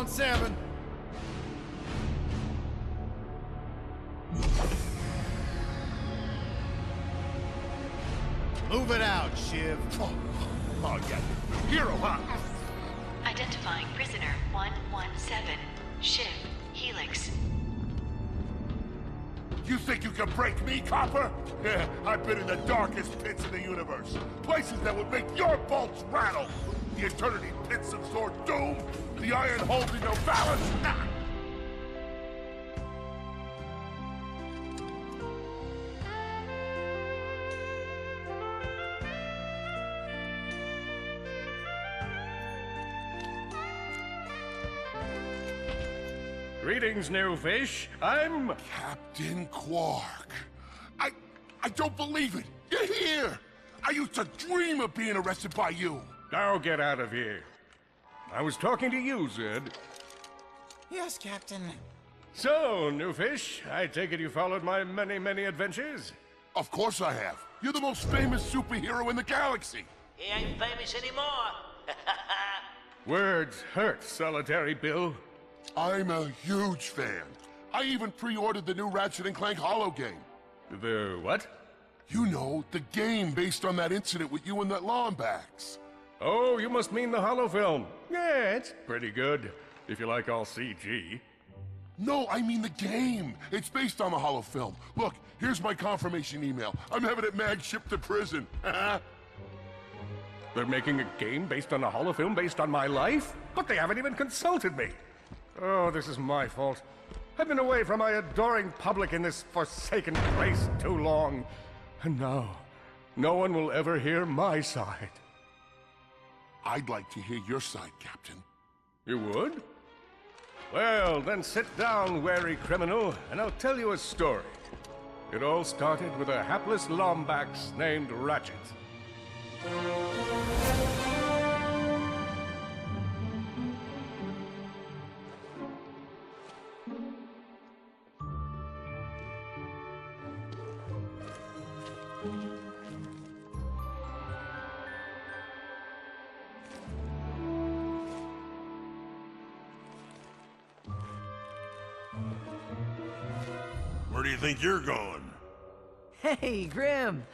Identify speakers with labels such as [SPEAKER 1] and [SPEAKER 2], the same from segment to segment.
[SPEAKER 1] on 7. Move it out, Shiv.
[SPEAKER 2] Oh, yeah. Hero, huh?
[SPEAKER 3] Identifying prisoner 117, Shiv, Helix.
[SPEAKER 2] You think you can break me, copper? Yeah, I've been in the darkest pits of the universe. Places that would make your bolts rattle. The eternity pits of Sword Doom, the iron holes in your balance. Nah.
[SPEAKER 4] Greetings, new fish. I'm...
[SPEAKER 2] Captain Quark. I don't believe it. You're here. I used to dream of being arrested by you.
[SPEAKER 4] Now get out of here. I was talking to you, Zed.
[SPEAKER 5] Yes, Captain.
[SPEAKER 4] So, new fish, I take it you followed my many, many adventures?
[SPEAKER 2] Of course I have. You're the most famous superhero in the galaxy.
[SPEAKER 6] He ain't famous anymore.
[SPEAKER 4] Words hurt, Solitary Bill.
[SPEAKER 2] I'm a huge fan. I even pre-ordered the new Ratchet and Clank holo game.
[SPEAKER 4] The what?
[SPEAKER 2] You know, the game based on that incident with you and that Lombax.
[SPEAKER 4] Oh, you must mean the holofilm. Yeah, it's pretty good, if you like all CG.
[SPEAKER 2] No, I mean the game. It's based on the holofilm. Look, here's my confirmation email. I'm having it mag shipped to prison.
[SPEAKER 4] They're making a game based on a holofilm based on my life? But they haven't even consulted me. Oh, this is my fault. I've been away from my adoring public in this forsaken place too long. And now, no one will ever hear my side.
[SPEAKER 2] I'd like to hear your side, Captain.
[SPEAKER 4] You would? Well, then sit down, wary criminal, and I'll tell you a story. It all started with a hapless Lombax named Rachet.
[SPEAKER 2] Where do you think you're going?
[SPEAKER 5] Hey, Grim.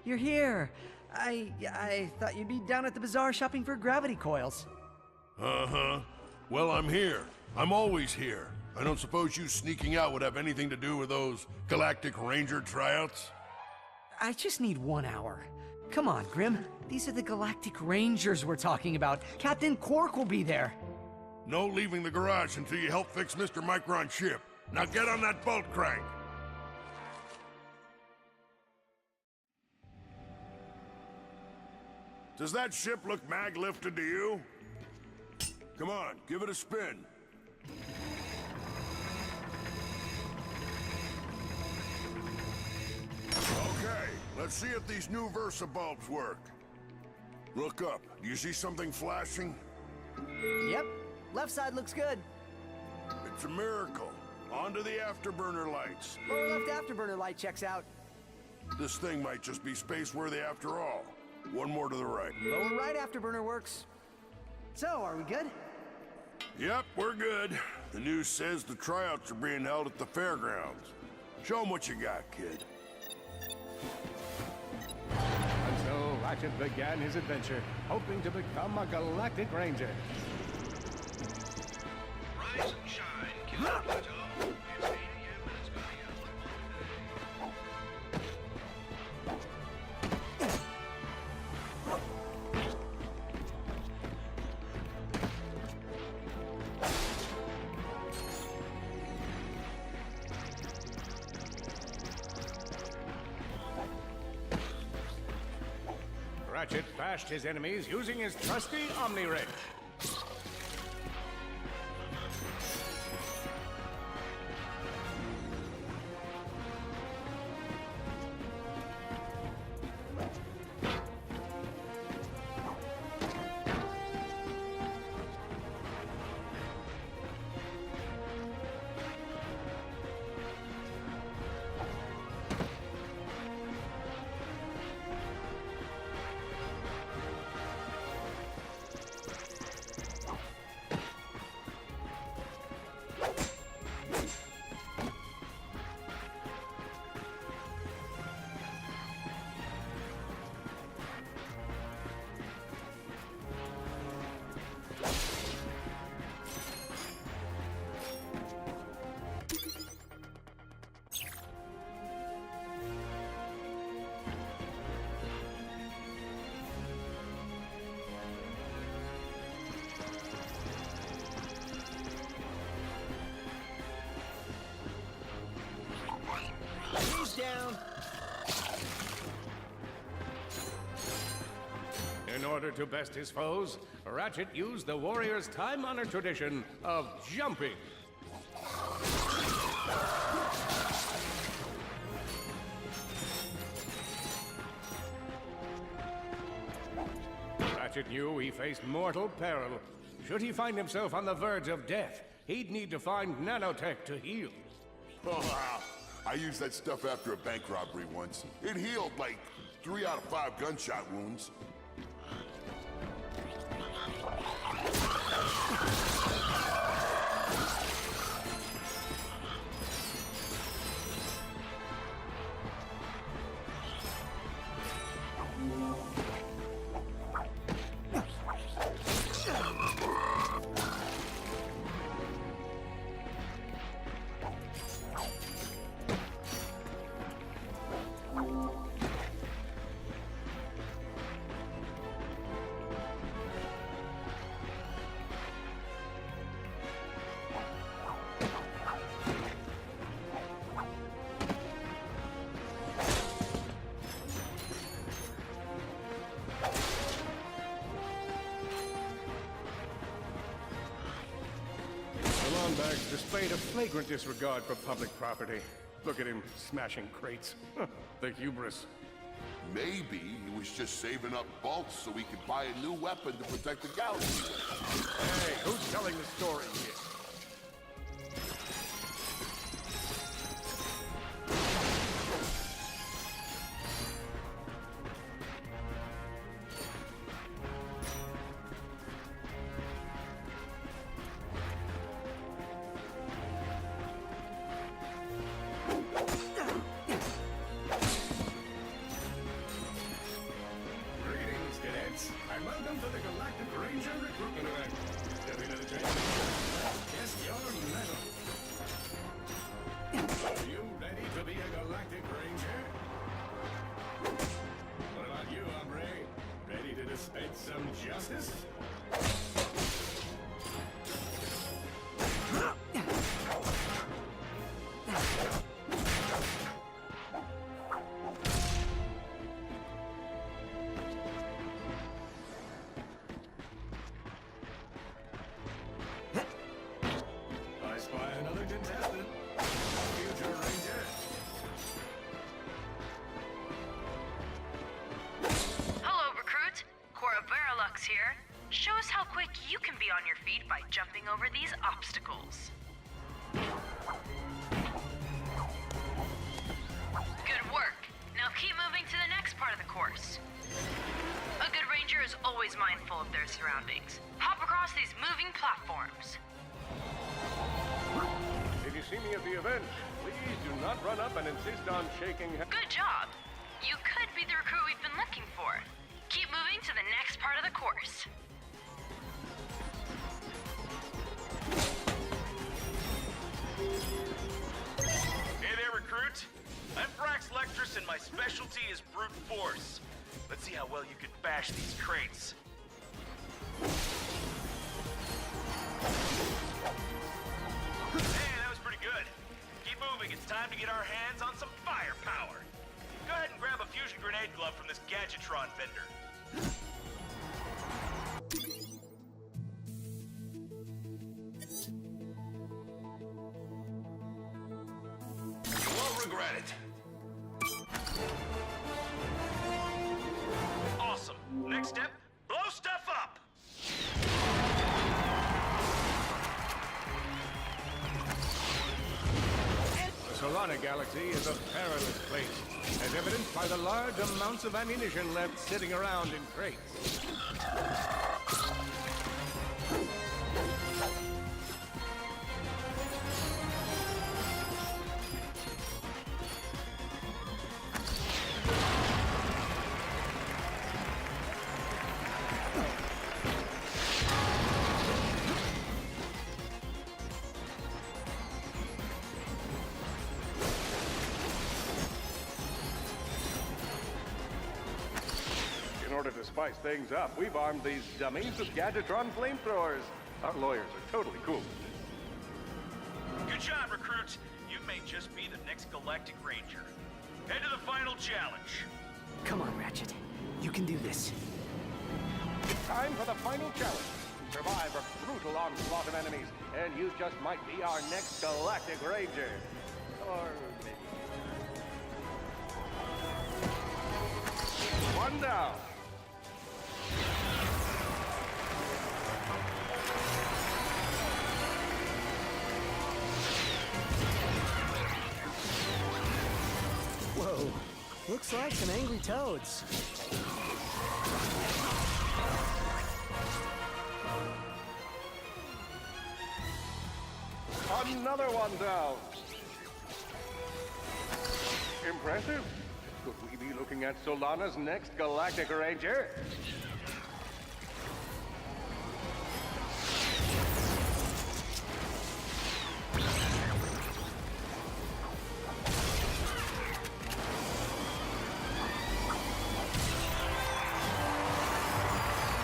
[SPEAKER 5] you're here. I thought you'd be down at the bazaar shopping for gravity coils.
[SPEAKER 2] Uh-huh. Well, I'm here. I'm always here. I don't suppose you sneaking out would have anything to do with those Galactic Ranger tryouts?
[SPEAKER 5] I just need 1 hour. Come on, Grim. These are the Galactic Rangers we're talking about. Captain Quark will be there.
[SPEAKER 2] No leaving the garage until you help fix Mr. Micron's ship. Now get on that bolt crank. Does that ship look mag-lifted to you? Come on, give it a spin. Okay, let's see if these new Versa bulbs work. Look up. Do you see something flashing?
[SPEAKER 5] Yep. Left side looks good.
[SPEAKER 2] It's a miracle. Onto the afterburner lights.
[SPEAKER 5] Lower left afterburner light checks out.
[SPEAKER 2] This thing might just be space-worthy after all. One more to the right.
[SPEAKER 5] Lower right afterburner works. So, are we good?
[SPEAKER 2] Yep, we're good. The news says the tryouts are being held at the fairgrounds. Show 'em what you got, kid.
[SPEAKER 4] And so Ratchet began his adventure, hoping to become a Galactic Ranger.
[SPEAKER 1] Rise and shine, Killer Pluto. It's 8 a.m. and it's gonna be a long day.
[SPEAKER 4] Ratchet bashed his enemies using his trusty Omni-Wrench.
[SPEAKER 5] Down.
[SPEAKER 4] In order to best his foes, Ratchet used the warrior's time-honored tradition of jumping. Ratchet knew he faced mortal peril. Should he find himself on the verge of death, he'd need to find nanotech to heal.
[SPEAKER 2] I used that stuff after a bank robbery once. It healed like 3 out of 5 gunshot wounds.
[SPEAKER 4] Bags displayed a flagrant disregard for public property. Look at him smashing crates. The hubris.
[SPEAKER 2] Maybe he was just saving up bolts so he could buy a new weapon to protect the galaxy.
[SPEAKER 4] Hey, who's telling the story here?
[SPEAKER 1] contestant, future Ranger.
[SPEAKER 7] Hello, recruit. Cora Veralux here. Show us how quick you can be on your feet by jumping over these obstacles. Good work. Now keep moving to the next part of the course. A good ranger is always mindful of their surroundings. Hop across these moving platforms.
[SPEAKER 4] If you see me at the event, please do not run up and insist on shaking hands.
[SPEAKER 7] Good job. You could be the recruit we've been looking for. Keep moving to the next part of the course.
[SPEAKER 8] Hey there, recruit. I'm Frax Lectress, and my specialty is brute force. Let's see how well you can bash these crates. Hey, that was pretty good. Keep moving. It's time to get our hands on some firepower. Go ahead and grab a fusion grenade glove from this Gadgetron vendor.
[SPEAKER 1] You won't regret it.
[SPEAKER 8] Awesome. Next step, blow stuff up.
[SPEAKER 4] The Solana Galaxy is a perilous place, as evidenced by the large amounts of ammunition left sitting around in crates. In order to spice things up, we've armed these dummies with Gadgetron flamethrowers. Our lawyers are totally cool.
[SPEAKER 8] Good job, recruit. You may just be the next Galactic Ranger. Head to the final challenge.
[SPEAKER 5] Come on, Ratchet. You can do this.
[SPEAKER 4] Time for the final challenge. Survive a brutal onslaught of enemies, and you just might be our next Galactic Ranger. Or maybe... One down.
[SPEAKER 5] Whoa. Looks like some angry toads.
[SPEAKER 4] Another one down. Impressive. Could we be looking at Solana's next Galactic Ranger?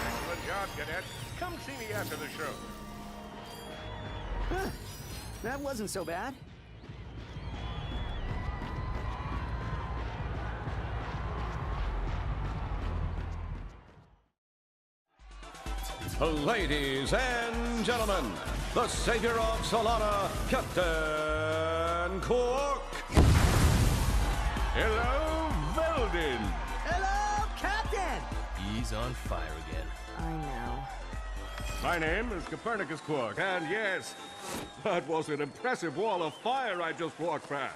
[SPEAKER 4] Excellent job, Cadet. Come see me after the show.
[SPEAKER 5] Huh. That wasn't so bad.
[SPEAKER 9] Ladies and gentlemen, the savior of Solana, Captain Quark. Hello, Veldin.
[SPEAKER 5] Hello, Captain!
[SPEAKER 10] He's on fire again.
[SPEAKER 11] I know.
[SPEAKER 4] My name is Copernicus Quark, and yes, that was an impressive wall of fire I just walked past.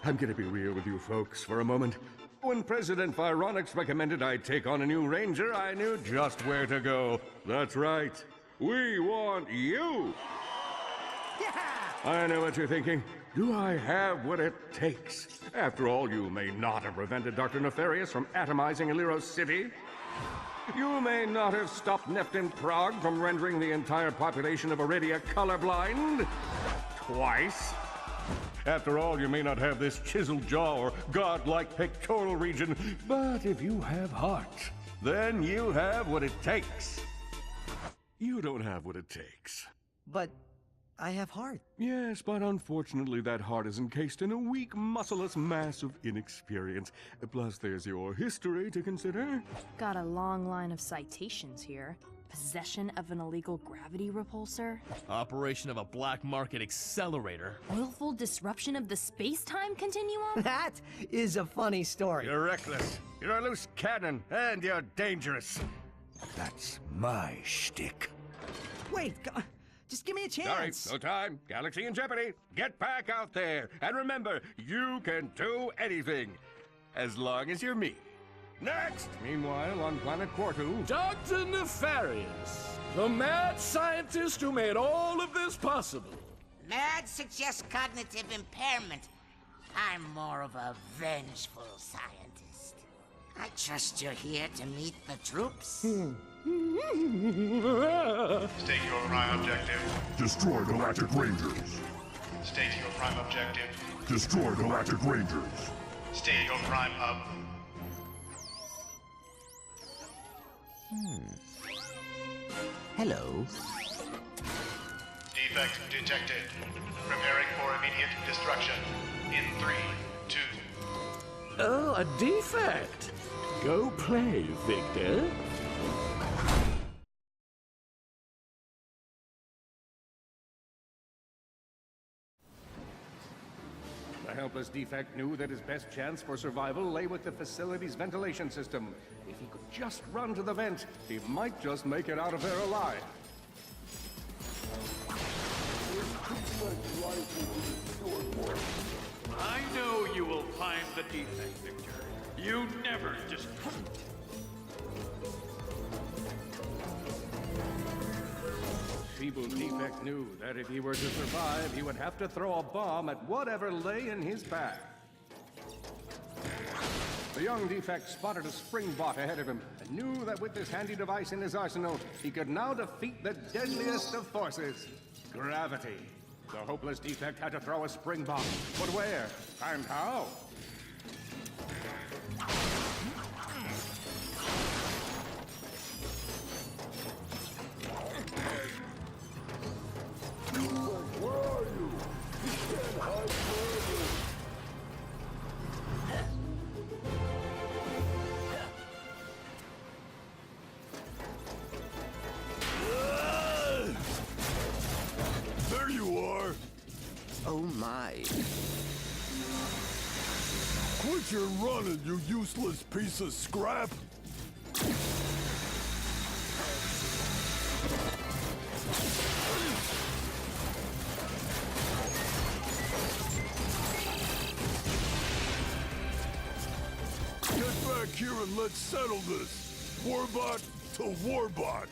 [SPEAKER 4] I'm gonna be real with you folks for a moment. When President Vironix recommended I take on a new ranger, I knew just where to go. That's right. We want you!
[SPEAKER 5] Yeah!
[SPEAKER 4] I know what you're thinking. Do I have what it takes? After all, you may not have prevented Dr. Nefarious from atomizing Aliros City. You may not have stopped Neptune Prague from rendering the entire population of Iridia colorblind. Twice. After all, you may not have this chiseled jaw or godlike pectoral region, but if you have heart, then you have what it takes. You don't have what it takes.
[SPEAKER 5] But I have heart.
[SPEAKER 4] Yes, but unfortunately that heart is encased in a weak, muscleless mass of inexperience. Plus there's your history to consider.
[SPEAKER 11] Got a long line of citations here. Possession of an illegal gravity repulsor?
[SPEAKER 10] Operation of a black market accelerator.
[SPEAKER 11] Willful disruption of the space-time continuum?
[SPEAKER 5] That is a funny story.
[SPEAKER 4] You're reckless, you're a loose cannon, and you're dangerous. That's my shtick.
[SPEAKER 5] Wait, just give me a
[SPEAKER 4] Sorry,
[SPEAKER 5] chance.
[SPEAKER 4] no time. Galaxy in jeopardy. Get back out there. And remember, you can do anything. As long as you're me. Next! Meanwhile, on planet Quartu...
[SPEAKER 9] Dr. Nefarious, the mad scientist who made all of this possible.
[SPEAKER 6] Mad suggests cognitive impairment. I'm more of a vengeful scientist. I trust you're here to meet the troops.
[SPEAKER 1] State your prime objective.
[SPEAKER 2] Destroy Galactic Rangers.
[SPEAKER 1] State your prime objective.
[SPEAKER 2] Destroy Galactic Rangers.
[SPEAKER 1] State your prime hub.
[SPEAKER 6] Hello.
[SPEAKER 1] Defect detected. Preparing for immediate destruction. In 3, 2.
[SPEAKER 9] Oh, a defect. Go play, Victor.
[SPEAKER 4] The helpless defect knew that his best chance for survival lay with the facility's ventilation system. If he could just run to the vent, he might just make it out of there alive.
[SPEAKER 12] I know you will find the defect, Victor. You never disappoint.
[SPEAKER 4] Feeble defect knew that if he were to survive, he would have to throw a bomb at whatever lay in his path. The young defect spotted a spring bot ahead of him and knew that with this handy device in his arsenal, he could now defeat the deadliest of forces, gravity. The hopeless defect had to throw a spring bomb, but where and how?
[SPEAKER 2] Where are you? You can't hide forever. There you are.
[SPEAKER 6] Oh my.
[SPEAKER 2] Quit your running, you useless piece of scrap. Get back here and let's settle this. Warbot to Warbot.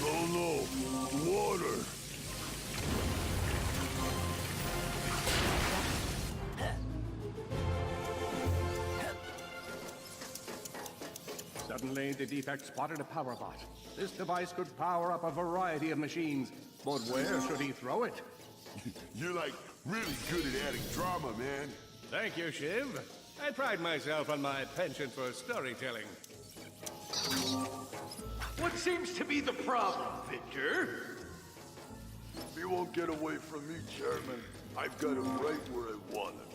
[SPEAKER 2] Oh no, water.
[SPEAKER 4] Suddenly, the defect spotted a power bot. This device could power up a variety of machines, but where should he throw it?
[SPEAKER 2] You're like really good at adding drama, man.
[SPEAKER 4] Thank you, Shiv. I pride myself on my penchant for storytelling.
[SPEAKER 12] What seems to be the problem, Victor?
[SPEAKER 2] He won't get away from me, Chairman. I've got him right where I want him.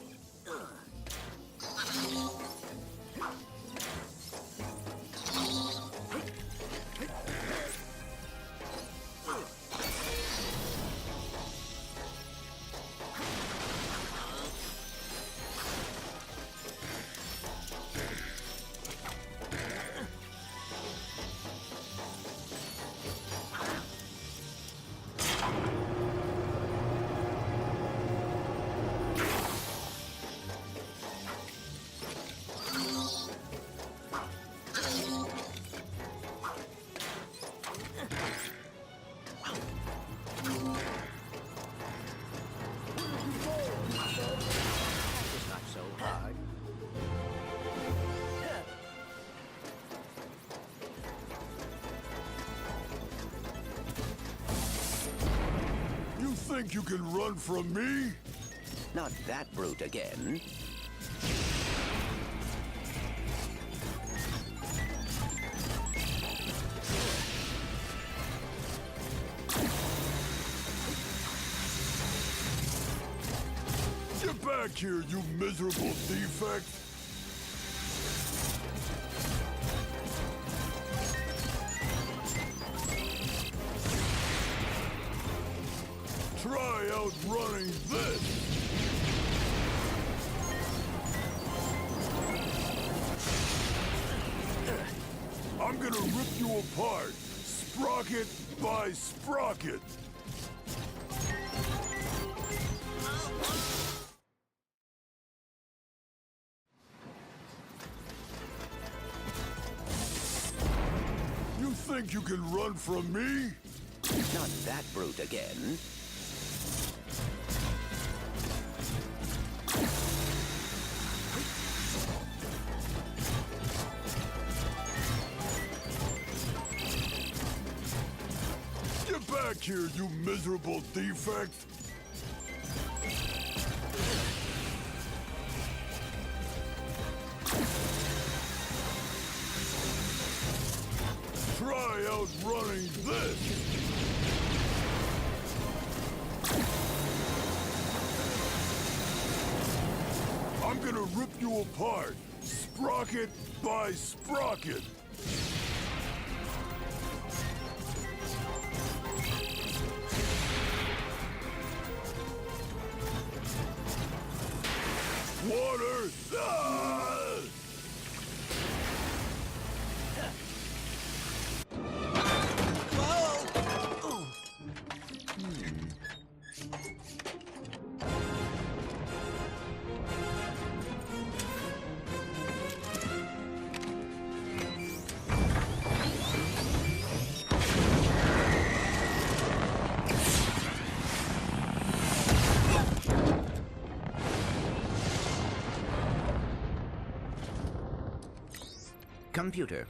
[SPEAKER 2] Think you can run from me?
[SPEAKER 6] Not that brute again.
[SPEAKER 2] Get back here, you miserable defect! Try outrunning this! I'm gonna rip you apart, sprocket by sprocket! You think you can run from me?
[SPEAKER 13] Not that brute again.
[SPEAKER 2] Get back here, you miserable defect! Try outrunning this! I'm gonna rip you apart, sprocket by sprocket! Water! Ah!
[SPEAKER 13] Computer,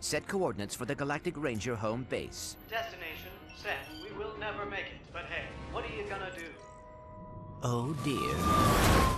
[SPEAKER 13] set coordinates for the Galactic Ranger home base.
[SPEAKER 14] Destination set. We will never make it, but hey, what are you gonna do?
[SPEAKER 13] Oh dear.